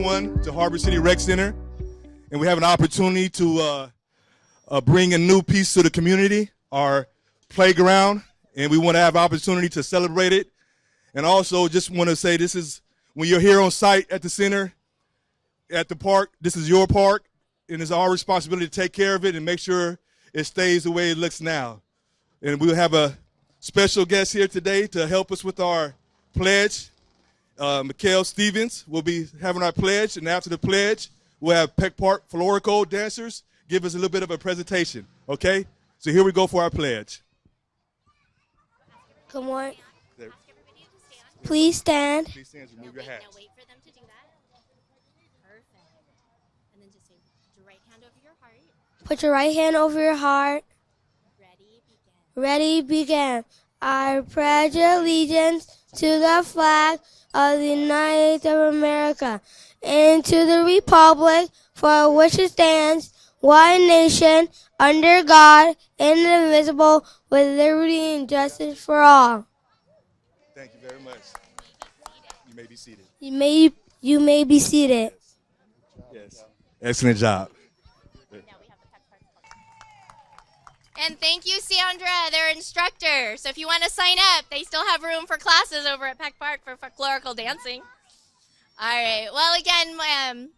everyone to Harbor City Rec Center, and we have an opportunity to bring a new piece to the community, our playground, and we want to have an opportunity to celebrate it. And also just want to say, this is, when you're here on site at the center, at the park, this is your park, and it's our responsibility to take care of it and make sure it stays the way it looks now. And we'll have a special guest here today to help us with our pledge. Mikhail Stevens will be having our pledge, and after the pledge, we'll have Peck Park Florico dancers give us a little bit of a presentation, okay? So here we go for our pledge. Good morning. Please stand. Please stand, remove your hats. Now wait for them to do that. Perfect. And then just say, put your right hand over your heart. Put your right hand over your heart. Ready, begin. Ready, begin. I pledge allegiance to the flag of the United States of America and to the republic for which it stands, one nation, under God, indivisible, with liberty and justice for all. Thank you very much. You may be seated. You may be seated. Yes. Excellent job. And thank you, Sandra, their instructor. So if you want to sign up, they still have room for classes over at Peck Park for folklorical dancing. All right. Well, again,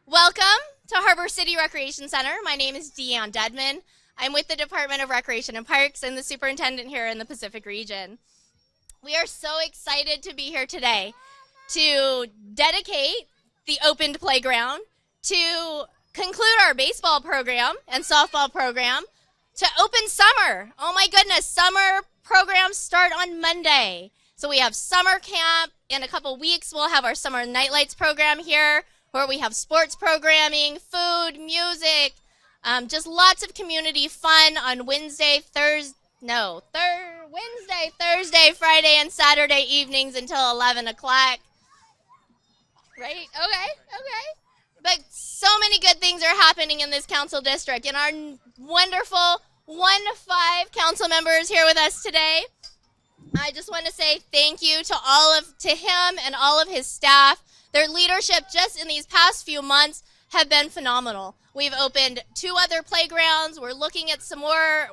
welcome to Harbor City Recreation Center. My name is Dedmon. I'm with the Department of Recreation and Parks and the superintendent here in the Pacific region. We are so excited to be here today to dedicate the opened playground, to conclude our baseball program and softball program, to open summer. Oh my goodness, summer programs start on Monday. So we have summer camp. In a couple weeks, we'll have our summer nightlights program here, where we have sports programming, food, music, just lots of community fun on Wednesday, Thursday, Friday, and Saturday evenings until 11 o'clock. Right? Okay. But so many good things are happening in this council district, and our wonderful 1-5 council members here with us today. I just want to say thank you to him and all of his staff. Their leadership just in these past few months have been phenomenal. We've opened 2 other playgrounds. We're looking at some more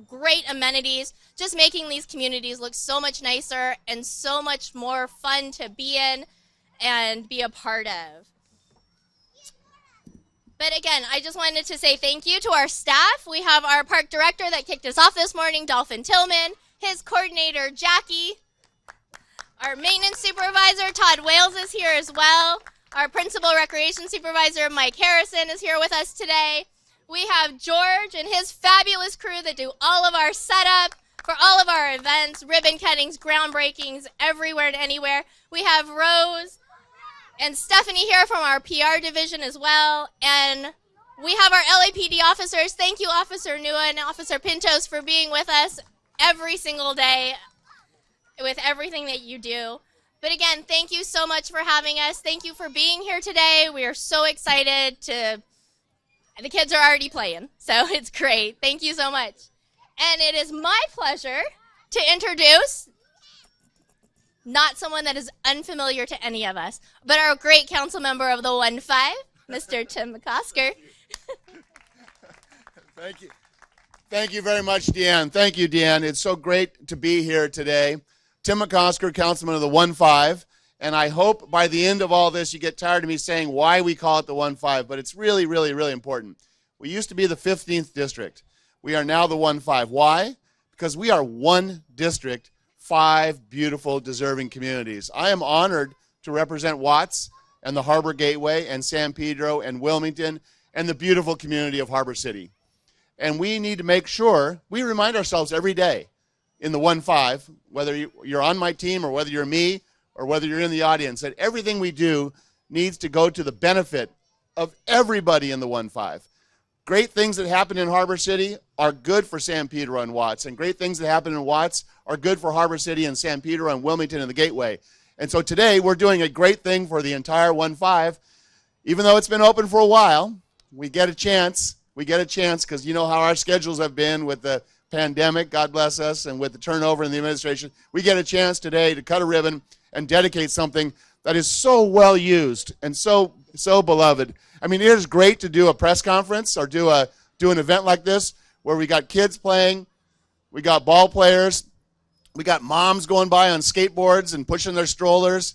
great amenities, just making these communities look so much nicer and so much more fun to be in and be a part of. But again, I just wanted to say thank you to our staff. We have our park director that kicked us off this morning, Dolphin Tillman, his coordinator, Jackie. Our maintenance supervisor, Todd Wales, is here as well. Our principal recreation supervisor, Mike Harrison, is here with us today. We have George and his fabulous crew that do all of our setup for all of our events, ribbon cuttings, groundbreakings, everywhere and anywhere. We have Rose and Stephanie here from our PR division as well. And we have our LAPD officers. Thank you, Officer Nua and Officer Pintos, for being with us every single day with everything that you do. But again, thank you so much for having us. Thank you for being here today. We are so excited the kids are already playing, so it's great. Thank you so much. And it is my pleasure to introduce not someone that is unfamiliar to any of us, but our great council member of the 1-5, Mr. Tim McOsker. Thank you. Thank you very much, Deanne. Thank you, Deanne. It's so great to be here today. Tim McOsker, councilman of the 1-5, and I hope by the end of all this you get tired of me saying why we call it the 1-5, but it's really, really, really important. We used to be the 15th district. We are now the 1-5. Why? Because we are one district, 5 beautiful, deserving communities. I am honored to represent Watts and the Harbor Gateway and San Pedro and Wilmington and the beautiful community of Harbor City. And we need to make sure we remind ourselves every day in the 1-5, whether you're on my team or whether you're me or whether you're in the audience, that everything we do needs to go to the benefit of everybody in the 1-5. Great things that happen in Harbor City are good for San Pedro and Watts, and great things that happen in Watts are good for Harbor City and San Pedro and Wilmington and the Gateway. And so today we're doing a great thing for the entire 1-5. Even though it's been open for a while, we get a chance because you know how our schedules have been with the pandemic, God bless us, and with the turnover in the administration. We get a chance today to cut a ribbon and dedicate something that that is so well used and so beloved. I mean, it is great to do a press conference or do an event like this where we got kids playing, we got ball players, we got moms going by on skateboards and pushing their strollers.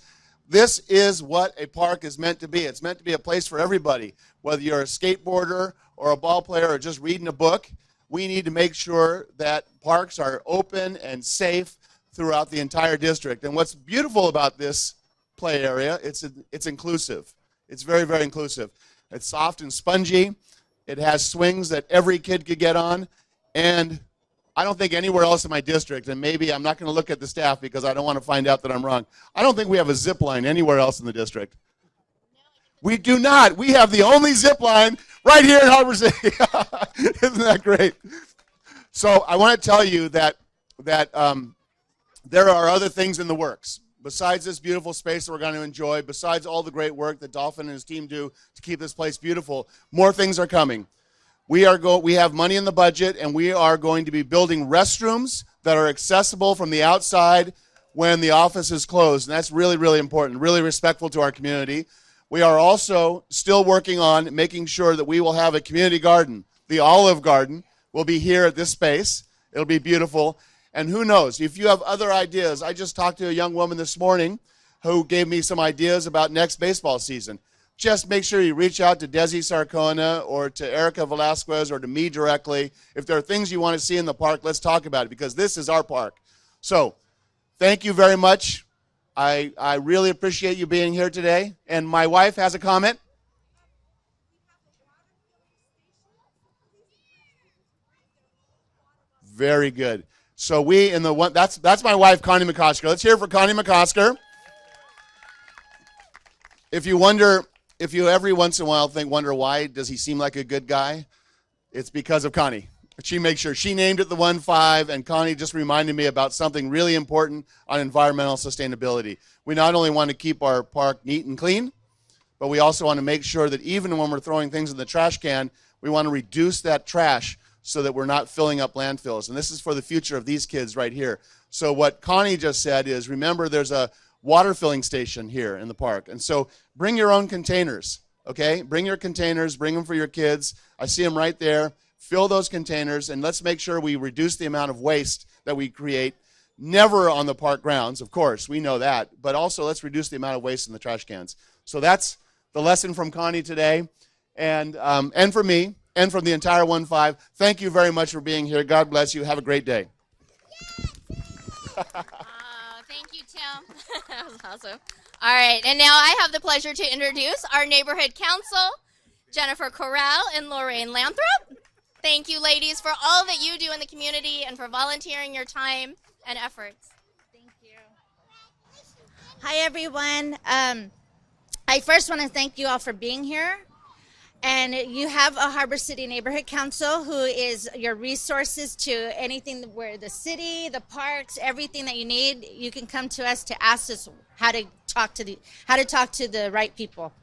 This is what a park is meant to be. It's meant to be a place for everybody, whether you're a skateboarder or a ball player or just reading a book. We need to make sure that parks are open and safe throughout the entire district. And what's beautiful about this play area, it's inclusive. It's very, very inclusive. It's soft and spongy. It has swings that every kid could get on. And I don't think anywhere else in my district, and maybe I'm not going to look at the staff because I don't want to find out that I'm wrong. I don't think we have a zip line anywhere else in the district. We do not. We have the only zip line right here in Harbor City. Isn't that great? So I want to tell you that there are other things in the works. Besides this beautiful space that we're going to enjoy, besides all the great work that Dolphin and his team do to keep this place beautiful, more things are coming. We have money in the budget, and we are going to be building restrooms that are accessible from the outside when the office is closed, and that's really, really important, really respectful to our community. We are also still working on making sure that we will have a community garden. The Olive Garden will be here at this space. It'll be beautiful. And who knows, if you have other ideas, I just talked to a young woman this morning who gave me some ideas about next baseball season. Just make sure you reach out to Desi Sarcona or to Erica Velasquez or to me directly. If there are things you want to see in the park, let's talk about it because this is our park. So thank you very much. I really appreciate you being here today. And my wife has a comment. Very good. So that's my wife, Connie McOsker. Let's hear it for Connie McOsker. If you every once in a while wonder why does he seem like a good guy, it's because of Connie. She makes sure. She named it the 1-5, and Connie just reminded me about something really important on environmental sustainability. We not only want to keep our park neat and clean, but we also want to make sure that even when we're throwing things in the trash can, we want to reduce that trash so that we're not filling up landfills. And this is for the future of these kids right here. So what Connie just said is, remember, there's a water filling station here in the park. And so bring your own containers, okay? Bring your containers, bring them for your kids. I see them right there. Fill those containers, and let's make sure we reduce the amount of waste that we create. Never on the park grounds, of course, we know that, but also let's reduce the amount of waste in the trash cans. So that's the lesson from Connie today, and for me, and from the entire 1-5. Thank you very much for being here. God bless you. Have a great day. Thank you, Tim. That was awesome. All right, and now I have the pleasure to introduce our neighborhood council, Jennifer Corral and Lorraine Lathrop. Thank you, ladies, for all that you do in the community and for volunteering your time and efforts. Thank you. Hi, everyone. I first want to thank you all for being here. And you have a Harbor City Neighborhood Council who is your resources to anything where the city, the parks, everything that you need. You can come to us to ask us how to talk to the right people.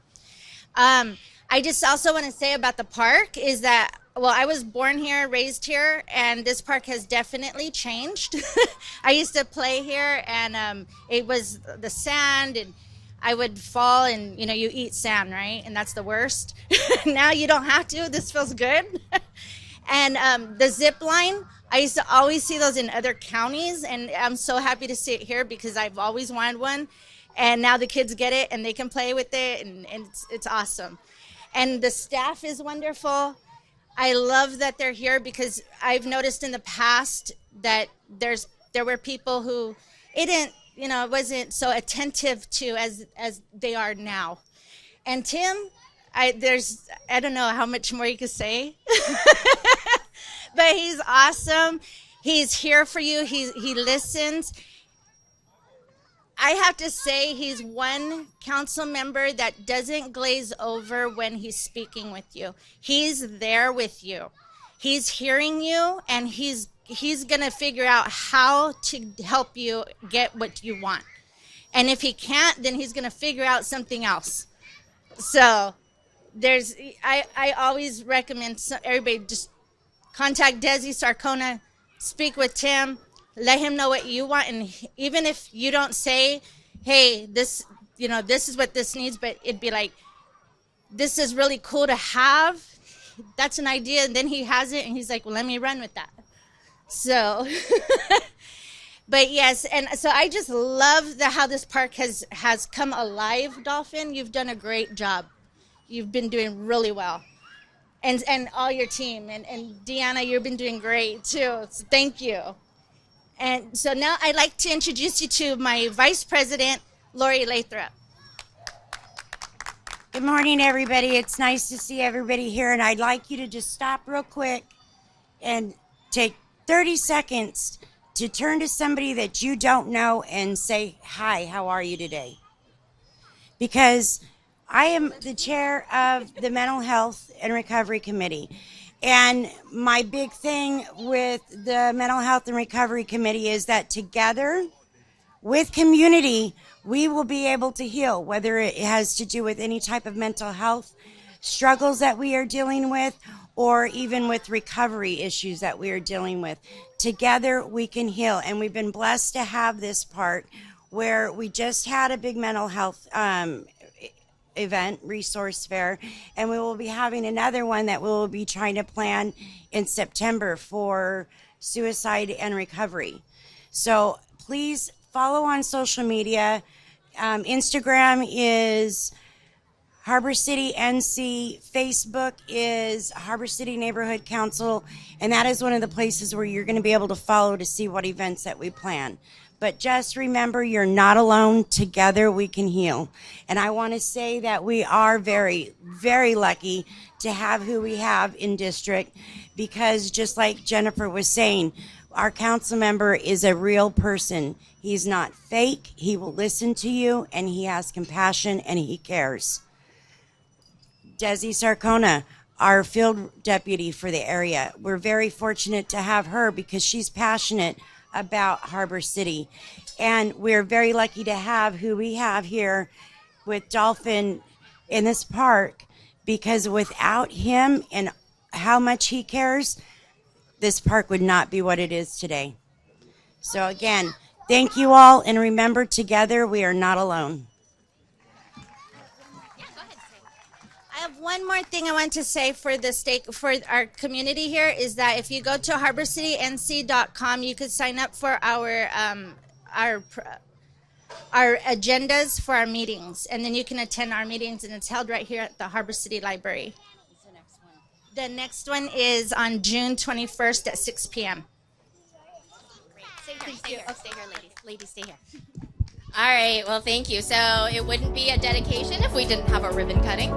I just also want to say about the park is that, well, I was born here, raised here, and this park has definitely changed. I used to play here, and it was the sand, and I would fall, and you eat sand, right? And that's the worst. Now you don't have to. This feels good. And the zip line, I used to always see those in other counties, and I'm so happy to see it here because I've always wanted one. And now the kids get it, and they can play with it, and it's awesome. And the staff is wonderful. I love that they're here because I've noticed in the past that there were people who it wasn't so attentive to as they are now. And Tim, I don't know how much more you could say, but he's awesome. He's here for you. He listens. I have to say he's one council member that doesn't glaze over when he's speaking with you. He's there with you. He's hearing you, and he's going to figure out how to help you get what you want. And if he can't, then he's going to figure out something else. So I always recommend everybody just contact Desi Sarcona, speak with Tim, let him know what you want. And even if you don't say, hey, this, this is what this needs, but it'd be like, this is really cool to have. That's an idea. And then he has it and he's like, well, let me run with that. So, but yes. And so I just love how this park has come alive, Dolphin. You've done a great job. You've been doing really well. And all your team. And Deanna, you've been doing great too. So thank you. And so now I'd like to introduce you to my Vice President, Lori Lathrop. Good morning, everybody. It's nice to see everybody here, and I'd like you to just stop real quick and take 30 seconds to turn to somebody that you don't know and say, hi, how are you today? Because I am the chair of the Mental Health and Recovery Committee, and my big thing with the Mental Health and Recovery Committee is that together with community, we will be able to heal, whether it has to do with any type of mental health struggles that we are dealing with, or even with recovery issues that we are dealing with. Together, we can heal. And we've been blessed to have this part where we just had a big mental health event, resource fair, and we will be having another one that we will be trying to plan in September for suicide and recovery. So please follow on social media. Instagram is Harbor City NC. Facebook is Harbor City Neighborhood Council. And that is one of the places where you're going to be able to follow to see what events that we plan. But just remember, you're not alone. Together we can heal. And I want to say that we are very, very lucky to have who we have in district, because just like Jennifer was saying, our council member is a real person. He's not fake. He will listen to you, and he has compassion, and he cares. Desi Sarcona, our field deputy for the area. We're very fortunate to have her because she's passionate about Harbor City. And we're very lucky to have who we have here with Dolphin in this park, because without him and how much he cares, this park would not be what it is today. So again, thank you all, and remember, together we are not alone. I have one more thing I want to say for our community here is that if you go to harborcitync.com, you could sign up for our agendas for our meetings, and then you can attend our meetings, and it's held right here at the Harbor City Library. The next one is on June 21st at 6 p.m. Stay here, ladies. Ladies, stay here. All right, well, thank you. So it wouldn't be a dedication if we didn't have a ribbon cutting.